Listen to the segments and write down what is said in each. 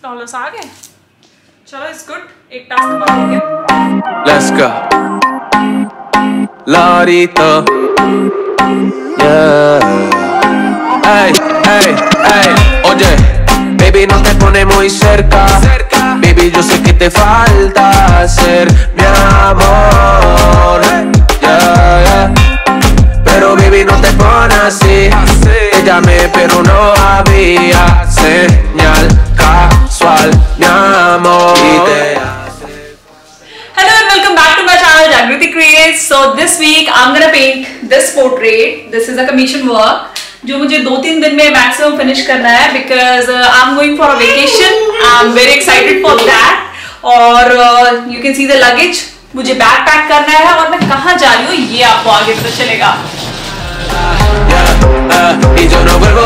Dollars आ गए। चलो इट्स गुड, एक टास्क कंप्लीट हो गया। Let's go. Lorito. Yeah. Hey, hey, hey. Oye, baby, no te pones muy cerca. Baby, yo sé que te falta ser mi amor. Yeah, yeah. Pero baby, no te pones así. Te llamé, pero no había señal casual, mi amor. Y te Hello and welcome back to my channel Jagriti Creates. So this week I'm gonna paint this portrait. This is a commission work जो मुझे 2-3 दिन में maximum finish करना है because I'm going for a vacation. I'm very excited for that. और you can see the luggage. मुझे bag pack करना है और मैं कहाँ जा रही हूँ ये आपको आगे पता चलेगा. Y yo no vuelvo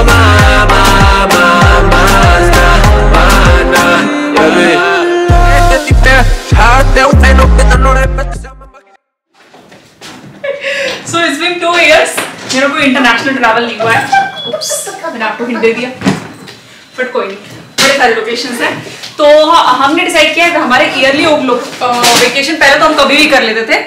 So it's been 2 years. मेरा कोई इंटरनेशनल ट्रैवल नहीं हुआ है. Oops, मैंने आपको हिंट दे दिया. बट कोई नहीं, बड़े सारे लोकेशंस हैं. तो हमने डिसाइड किया है कि हमारे ईयरली वेकेशन पहले तो हम कभी भी कर लेते थे.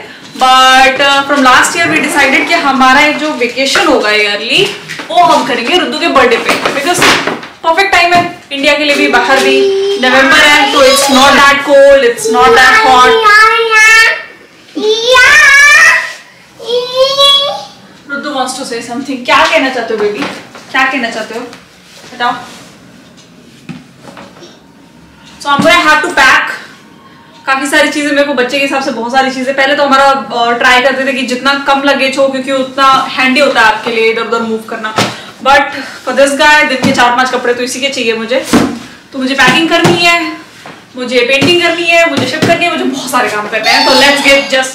But from last year we decided कि हमारा एक जो वेकेशन होगा ईयरली वो हम करेंगे रुद्दू के बर्थडे पे. बिकॉज परफेक्ट टाइम है इंडिया के लिए भी, बाहर भी. नवंबर है तो it's not that cold, it's not that hot. Ruddu wants to say something. क्या कहना चाहते हो बेबी, क्या कहना चाहते हो बताओ. सो आई हैव टू पैक काफी सारी चीजें. मेरे को बच्चे के हिसाब से बहुत सारी चीजें. पहले तो हमारा ट्राई करते थे कि जितना कम लगेज हो क्योंकि उतना हैंडी होता है आपके लिए इधर उधर मूव करना. बट फॉर दिस गाय दिन के 4-5 कपड़े तो इसी के चाहिए मुझे. तो मुझे पैकिंग करनी है, मुझे पेंटिंग करनी है, मुझे शिफ्ट करनी है, मुझे बहुत सारे काम करने हैं. तो let's get just.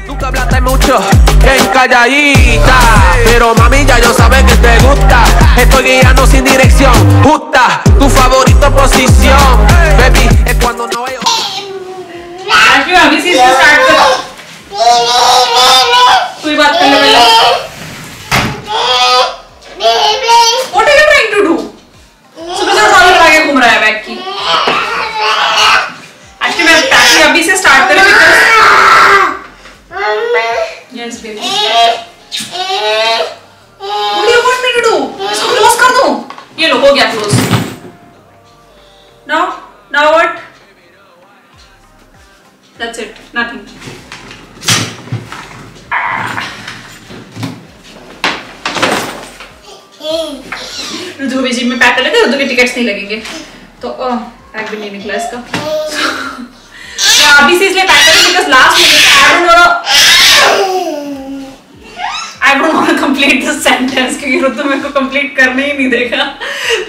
Nunca hablaste mucho, bien calladita. Pero mami ya yo sabe que te gusta. Estoy guiando sin dirección justa. Tu favorito posición, baby, es cuando no veo. Actually अभी से स्टार्ट करो. कोई बात कर ले पहले. What are you trying to do? सुबह से सालों लगा के घूम रहा है बैग की. एक्चुअली मैं पैकिंग अभी से स्टार्ट करें because Yes, baby. What do you want me to do? इसको क्लोज कर दो. ये लो हो गया close. Now what? That's it. Nothing. Ruddu भी जिम में पैक कर लेते. रुद्दू के टिकट्स नहीं लगेंगे तो पैक भी नहीं निकला इसका. अभी से इसलिए पैक करें बिकॉज लास्ट में I don't want to complete this sentence क्योंकि रुद्दू मेरे को complete करने ही नहीं देगा.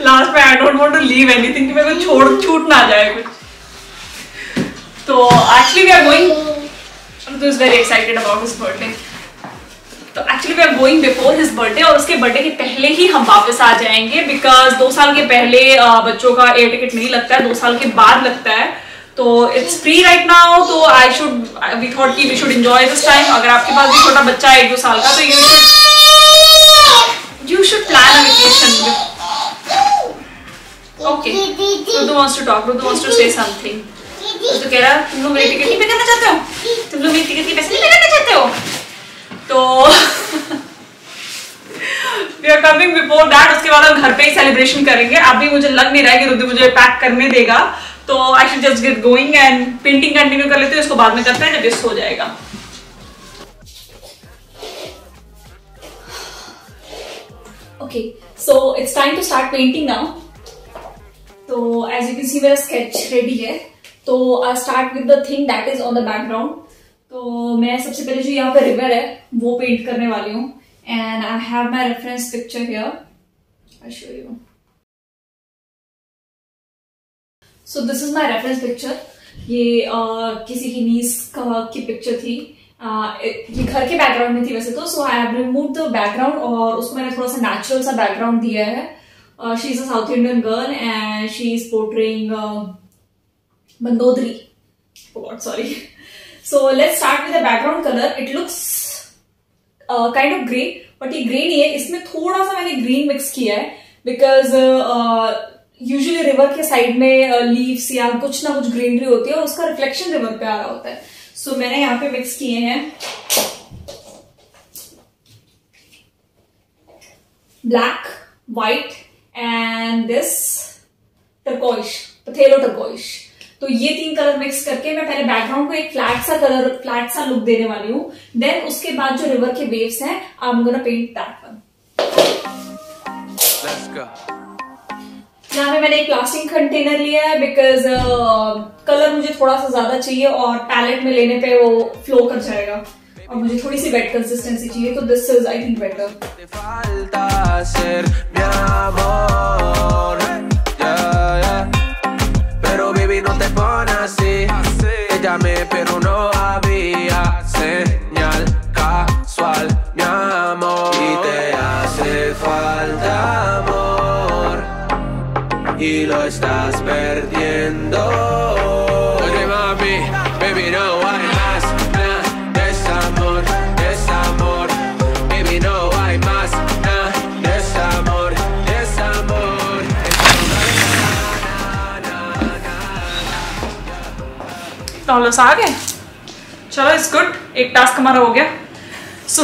लास्ट में I don't want to leave anything कि मेरे को छूट ना जाए कुछ. तो actually we are going. Ruddu is very excited about his birthday. तो actually we are going before his birthday और उसके बर्थडे के पहले ही हम वापस आ जाएंगे बिकॉज 2 साल के पहले बच्चों का एयर टिकट नहीं लगता है, 2 साल के बाद लगता है. तो इट्स फ्री राइट नाउ. तो वी थॉट कि we should enjoy this time. अगर आपके पास भी छोटा बच्चा है 1-2 साल का तो you should plan a vacation. Okay, Ruddu wants to talk. Ruddu wants to say something. तो कह रहा तुम लोग मेरी टिकट नहीं पे करना चाहते हो, तुम लोग मेरी टिकट के पैसे नहीं पे करना चाहते हो. तो we are coming before that. उसके बाद हम घर पे ही सेलिब्रेशन करेंगे. अभी मुझे लग नहीं रहा है कि रुद्दू मुझे पैक करने देगा. तो I should just get going and painting continue कर लेते हैं. इसको बाद में करते हैं जब ये सो जाएगा. Okay, so it's time to start painting now. तो एज यू कैन सी मेरा स्केच रेडी है. तो I start with the thing that is on the background. तो मैं सबसे पहले जो यहाँ पे रिवर है वो पेंट करने वाली हूँ. And I have my reference picture here. I show you. So this is my reference picture. ये किसी की नीस की पिक्चर थी. ये घर के बैकग्राउंड में थी वैसे तो. So I have remove the background और उसको मैंने थोड़ा सा नेचुरल सा बैकग्राउंड दिया है. She is a south Indian girl and she is portraying Mandodari. Sorry. So let's start with the background colour. It looks kind of grey but ये grey नहीं है. इसमें थोड़ा सा मैंने ग्रीन मिक्स किया है बिकॉज यूजुअली रिवर के साइड में लीव्स या कुछ ना कुछ ग्रीनरी होती है और उसका रिफ्लेक्शन रिवर पे आ रहा होता है। सो मैंने यहाँ पे मिक्स किए हैं black, white and this turquoise, पथेलो टर्कोइश। तो ये 3 कलर मिक्स करके मैं पहले बैकग्राउंड को एक फ्लैट सा लुक देने वाली हूँ। देन उसके बाद जो रिवर के वेव्स हैं, I am gonna paint that one. यहाँ पे मैंने एक प्लास्टिक कंटेनर लिया है बिकॉज कलर मुझे थोड़ा सा ज्यादा चाहिए और पैलेट में लेने पे वो फ्लो कर जाएगा और मुझे थोड़ी सी वेट कंसिस्टेंसी चाहिए, तो this is I think better. Pero no había señal casual, mi amor. Y te hace falta amor y lo estás perdiendo. Oye mami, baby no hay más nada desamor, desamor. Baby no hay más nada desamor, desamor. Dollars आ गए, चलो it's good, एक task हमारा हो गया। सो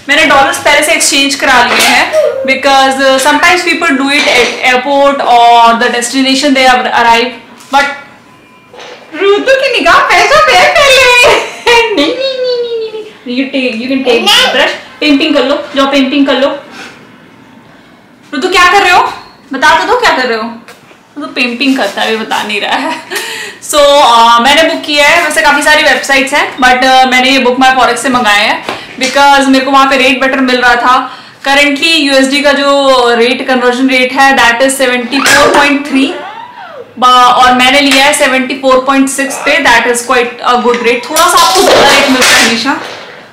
मैंने dollars पहले से एक्सचेंज करा लिए हैं because sometimes people do it at airport और the destination they arrive, but Rutu की निगाह पैसा पे पहले नहीं you can take brush, painting कर लो, जाओ पेंटिंग कर लो। रुतु क्या कर रहे हो, बता तो दो क्या कर रहे हो। तो पेंटिंग करता है, बता नहीं रहा है। सो मैंने बुक किया है, वैसे काफी सारी वेबसाइट्स हैं बट मैंने ये बुक माई फॉरेक्स से मंगाया है बिकॉज मेरे को वहां पे रेट बेटर मिल रहा था। करेंटली यूएसडी का जो रेट कन्वर्जन रेट है दैट इज 74.3 और मैंने लिया है 74.6 पे, that is quite a good rate. थोड़ा सा आपको ज्यादा रेट मिलता है हमेशा।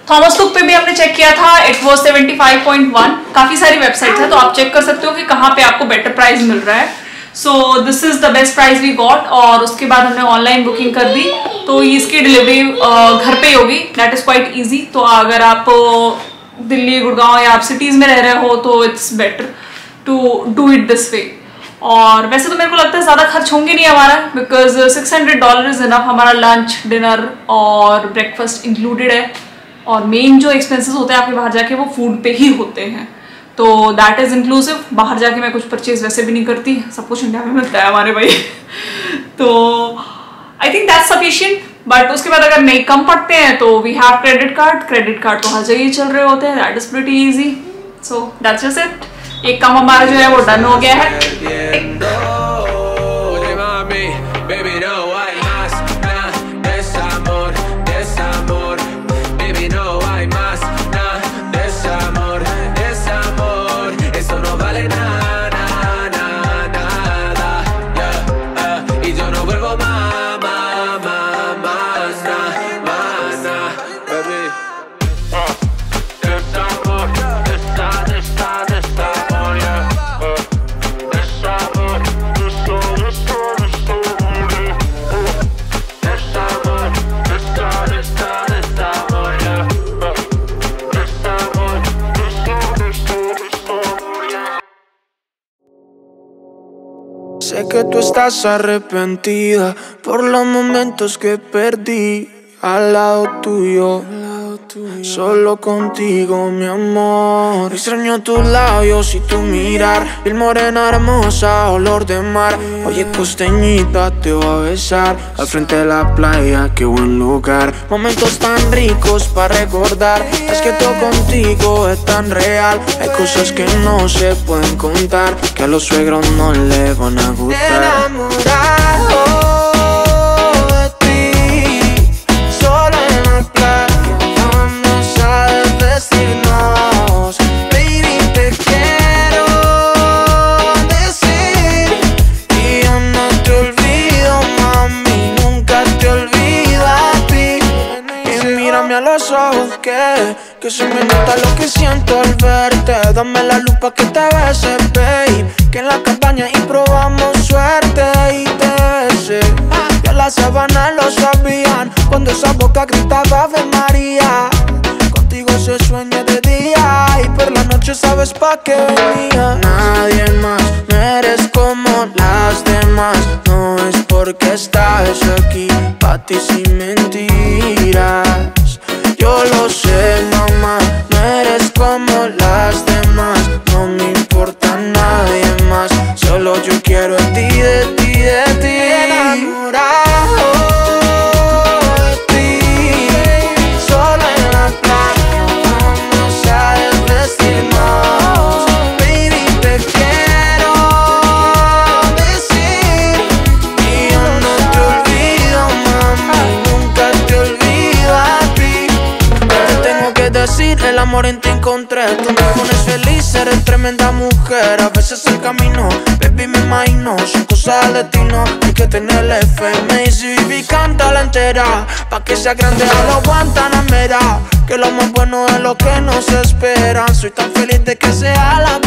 थॉमस कुक पे भी हमने चेक किया था, इट वॉज 75.1। काफी सारी वेबसाइट्स है तो आप चेक कर सकते हो कि कहाँ पे आपको बेटर प्राइस मिल रहा है। So this is the best price we got और उसके बाद हमने ऑनलाइन बुकिंग कर दी तो इसकी डिलीवरी घर पे ही होगी, दैट इज क्वाइट इजी। तो अगर आप दिल्ली, गुड़गांव या आप सिटीज में रह रहे हो तो it's better to do it this way. और वैसे तो मेरे को लगता है ज्यादा खर्च होंगे नहीं हमारा बिकॉज $600 इज इनफ, हमारा लंच, डिनर और ब्रेकफास्ट इंक्लूडेड है और मेन जो एक्सपेंसेस होते हैं आपके बाहर जाके वो फूड पे ही होते हैं, तो दैट इज इंक्लूसिव। बाहर जाके मैं कुछ परचेज वैसे भी नहीं करती, सब कुछ इंडिया में मिलता है हमारे भाई। तो I think that's sufficient. But उसके बाद अगर नहीं कम पड़ते हैं तो वी हैव क्रेडिट कार्ड तो हर जगह चल रहे होते हैं, that is pretty easy. So that's just it, एक काम हमारा जो है वो डन हो गया है। Sé que tú estás arrepentida por los momentos que perdí al lado tuyo, solo contigo, mi amor. Extraño tus labios y tu mirar, piel morena hermosa, olor de mar. Oye, costeñita, te voy a besar al frente de la playa, qué buen lugar. Momentos tan ricos para recordar. Es que todo contigo es tan real. Hay cosas que no se pueden contar, que a los suegros no les van a gustar. Enamorado de ti, solo en la playa vamos a desvestirnos. Baby, te quiero decir y yo no te olvido, mami, nunca te olvido a ti. Y mírame a los ojos que se me nota lo que siento al verte. Dame la luz pa' que te bese, babe, que en la cabaña y probamos suerte y te besé. Ya las sábanas lo sabían cuando esa boca gritaba Ave María. Contigo se sueña de día y por la noche sabes pa' qué venía. Nadie más, no eres como la más. No es porque estás aquí, pa' ti sin mentiras. Yo lo sé, mamá, no eres como las demás. No me importa nadie más, solo yo quiero de ti, de ti, de ti. Enamorado de ti, solo en la playa vamos a desvestirnos. Baby, te quiero decir y yo no te olvido, mami, nunca te olvido a ti. Te tengo que decir, el amor en ti encontré. Tú me pones feliz, eres tremenda mujer. A veces el camino, baby, me imagino, son cosas del destino. Hay que tenerle fe. Me dice, baby, cántala entera, pa' que sea grande a los Guantanamera. Que lo más bueno es lo que nos espera. Soy tan feliz de que sea la